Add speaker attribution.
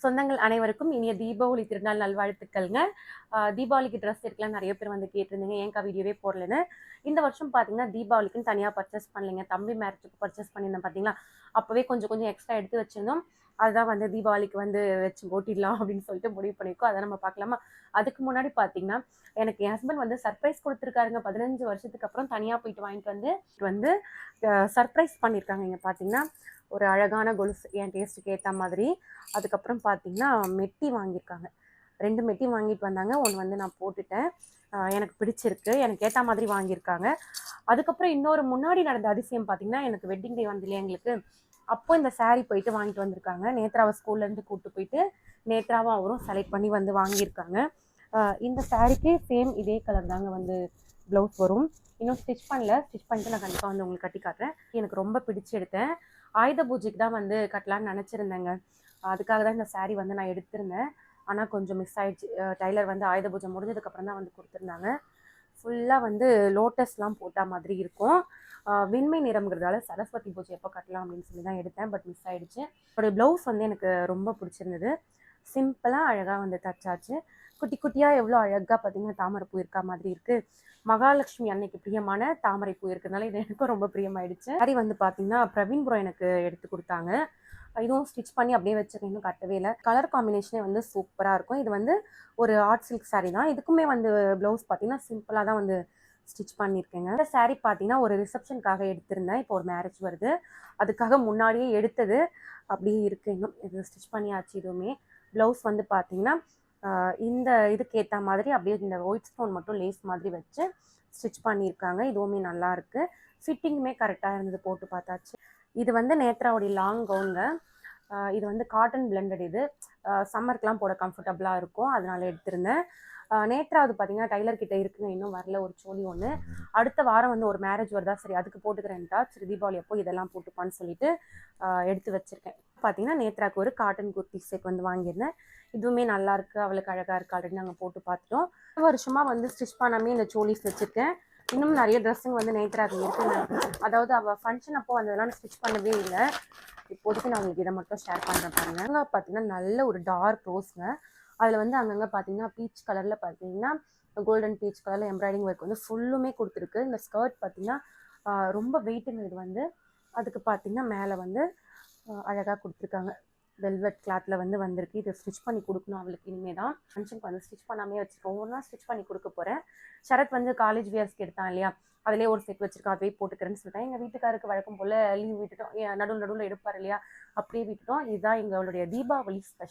Speaker 1: சொந்தங்கள் அனைவருக்கும் இனிய தீபாவளி திருநாள் நல்வாழ்த்துக்கள்ங்க. தீபாவளிக்கு ட்ரெஸ் எடுக்கலாம் நிறைய பேர் வந்து கேட்டிருந்தீங்க. ஏன்க்கா வீடியோவே போடலன்னு. இந்த வருஷம் பார்த்தீங்கன்னா, தீபாவளிக்குன்னு தனியா பர்ச்சேஸ் பண்ணலைங்க. தம்பி மேரேஜுக்கு பர்ச்சேஸ் பண்ணியிருந்தேன் பார்த்தீங்களா, அப்பவே கொஞ்சம் கொஞ்சம் எக்ஸ்ட்ரா எடுத்து வச்சிருந்தோம். அதுதான் வந்து தீபாவளிக்கு வந்து வச்சு ஓட்டிடலாம் அப்படின்னு சொல்லிட்டு முடிவு பண்ணியிருக்கோம். அதை நம்ம பார்க்கலாமா? அதுக்கு முன்னாடி பார்த்தீங்கன்னா, எனக்கு என் ஹஸ்பண்ட் வந்து சர்ப்ரைஸ் கொடுத்துருக்காருங்க. 15 வருஷத்துக்கு அப்புறம் தனியா போயிட்டு வாங்கிட்டு வந்து வந்து சர்ப்ரைஸ் பண்ணியிருக்காங்க. இங்க பார்த்தீங்கன்னா, ஒரு அழகான கொலுசு என் டேஸ்ட்டுக்கு ஏற்ற மாதிரி. அதுக்கப்புறம் பார்த்தீங்கன்னா, மெட்டி வாங்கியிருக்காங்க. 2 மெட்டி வாங்கிட்டு வந்தாங்க. ஒன்று வந்து நான் போட்டுட்டேன். எனக்கு பிடிச்சிருக்கு. எனக்கு ஏற்ற மாதிரி வாங்கியிருக்காங்க. அதுக்கப்புறம் இன்னொரு முன்னாடி நடந்த அதிசயம் பார்த்தீங்கன்னா, எனக்கு வெட்டிங் டே வந்து இல்லையா எங்களுக்கு, அப்போ இந்த saree போயிட்டு வாங்கிட்டு வந்திருக்காங்க. நேத்ராவை ஸ்கூல்லேருந்து கூப்பிட்டு போயிட்டு நேத்ராவும் அவரும் செலக்ட் பண்ணி வந்து வாங்கியிருக்காங்க. இந்த சாரீக்கு சேம் இதே கலர் தாங்க வந்து ப்ளவுஸ் வரும். இன்னும் ஸ்டிச் பண்ணல. ஸ்டிச் பண்ணிட்டு நான் கண்டிப்பாக வந்து உங்களுக்கு கட்டி காட்டுறேன். எனக்கு ரொம்ப பிடிச்சி எடுத்தேன். ஆயுத பூஜைக்கு தான் வந்து கட்டலான்னு நினச்சிருந்தேங்க. அதுக்காக தான் இந்த saree வந்து நான் எடுத்திருந்தேன். ஆனால் கொஞ்சம் மிஸ் ஆயிடுச்சு. டைலர் வந்து ஆயுத பூஜை முடிஞ்சதுக்கப்புறம் தான் வந்து கொடுத்துருந்தாங்க. ஃபுல்லாக வந்து லோட்டஸ்லாம் போட்ட மாதிரி இருக்கும். வெண்மை நிறம்ங்கிறதால சரஸ்வதி பூஜை எப்போ கட்டலாம் அப்படின்னு சொல்லி தான் எடுத்தேன். பட் மிஸ் ஆயிடுச்சு. ஒரு ப்ளவுஸ் வந்து எனக்கு ரொம்ப பிடிச்சிருந்தது. சிம்பிளாக அழகாக வந்து தச்சாச்சு. குட்டி குட்டியாக எவ்வளோ அழகாக பார்த்தீங்கன்னா தாமரைப்பூ இருக்கா மாதிரி இருக்குது. மகாலட்சுமி அன்னைக்கு பிரியமான தாமரைப்பூ இருக்கிறதுனால இது எனக்கும் ரொம்ப பிரியமாயிடுச்சு. சாரி வந்து பார்த்தீங்கன்னா பிரவீன் ப்ரோ எனக்கு எடுத்து கொடுத்தாங்க. இதுவும் ஸ்டிச் பண்ணி அப்படியே வச்சிருக்கேன். இன்னும் கட்டவே இல்லை. கலர் காம்பினேஷனே வந்து சூப்பராக இருக்கும். இது வந்து ஒரு ஆர்ட் சில்க் சாரீ தான். இதுக்குமே வந்து ப்ளவுஸ் பார்த்தீங்கன்னா சிம்பிளாக தான் வந்து ஸ்டிச் பண்ணியிருக்கேங்க. இந்த சாரீ பார்த்தீங்கன்னா ஒரு ரிசப்ஷனுக்காக எடுத்திருந்தேன். இப்போ ஒரு மேரேஜ் வருது, அதுக்காக முன்னாடியே எடுத்தது அப்படியே இருக்கு. இன்னும் இது ஸ்டிச் பண்ணியாச்சு. இதுவுமே ப்ளவுஸ் வந்து பார்த்தீங்கன்னா இந்த இதுக்கு ஏற்ற மாதிரி அப்படியே இந்த ஒயிட் ஸ்டோன் மட்டும் லேஸ் மாதிரி வச்சு ஸ்டிச் பண்ணியிருக்காங்க. இதுவுமே நல்லா இருக்கு. ஃபிட்டிங்குமே கரெக்டாக இருந்தது. போட்டு பார்த்தாச்சு. இது வந்து நேத்ராவுடைய லாங் கவுனுங்க. இது வந்து காட்டன் பிளெண்டட். இது சம்மருக்குலாம் போட கம்ஃபர்டபுளாக இருக்கும். அதனால எடுத்திருந்தேன். நேத்ராவது பார்த்தீங்கன்னா டைலர் கிட்ட இருக்குங்க. இன்னும் வரல ஒரு சோழி ஒன்று. அடுத்த வாரம் வந்து ஒரு மேரேஜ் வருதா, சரி அதுக்கு போட்டுக்கிறேன்ட்டா. சரி தீபாவளி அப்போ இதெல்லாம் போட்டுப்பான்னு சொல்லிட்டு எடுத்து வச்சிருக்கேன். பார்த்தீங்கன்னா நேத்ராக்கு ஒரு காட்டன் குர்த்தி செட் வந்து வாங்கியிருந்தேன். இதுவுமே நல்லா இருக்கு. அவளுக்கு அழகா இருக்கு. ஆல்ரெடி நாங்கள் போட்டு பார்த்துட்டோம். ஒரு வருஷமாக வந்து ஸ்டிச் பண்ணாமே இந்த சோலிஸ் வச்சுருக்கேன். இன்னும் நிறைய ட்ரெஸ்ஸுங்க வந்து நேத்ராக்கு இருக்குங்க. அதாவது அவள் ஃபங்க்ஷன் அப்போ வந்ததெல்லாம் நான் ஸ்டிச் பண்ணவே இல்லை. இப்போதைக்கு நான் உங்களுக்கு இதை மட்டும் ஷேர் பண்ணுறேன் பாருங்க. பார்த்தீங்கன்னா நல்ல ஒரு டார்க் ரோஸ்ங்க. அதில் வந்து அங்கங்கே பார்த்தீங்கன்னா பீச் கலரில் பார்த்தீங்கன்னா கோல்டன் பீச் கலரில் எம்ப்ராய்டிங் ஒர்க் வந்து ஃபுல்லுமே கொடுத்துருக்கு. இந்த ஸ்கர்ட் பார்த்தீங்கன்னா ரொம்ப வெயிட்டுங்க. இது வந்து அதுக்கு பார்த்தீங்கன்னா மேலே வந்து அழகாக கொடுத்துருக்காங்க. வெல்வெட் கிளாத்தில் வந்து வந்திருக்கு. இதை ஸ்டிச் பண்ணி கொடுக்கணும் அவளுக்கு. இனிமேல் தான் ஃபங்க்ஷனுக்கு வந்து ஸ்டிச் பண்ணாமே வச்சுருக்கோம். ஒவ்வொன்றா ஸ்டிச் பண்ணி கொடுக்க போகிறேன். சரத் வந்து காலேஜ் வியர்ஸ்க்கு எடுத்தான் இல்லையா, அதிலே ஒரு செட் வச்சிருக்கோம். அதே போட்டுக்கிறேன்னு சொல்லிட்டேன். எங்கள் வீட்டுக்காருக்கு வழக்கம் போல் லீவ் விட்டுட்டோம். நடுவில் நடுவில் எடுப்பார் இல்லையா, அப்படியே விட்டுட்டோம். இதுதான் எங்களுடைய தீபாவளி ஸ்பெஷல்.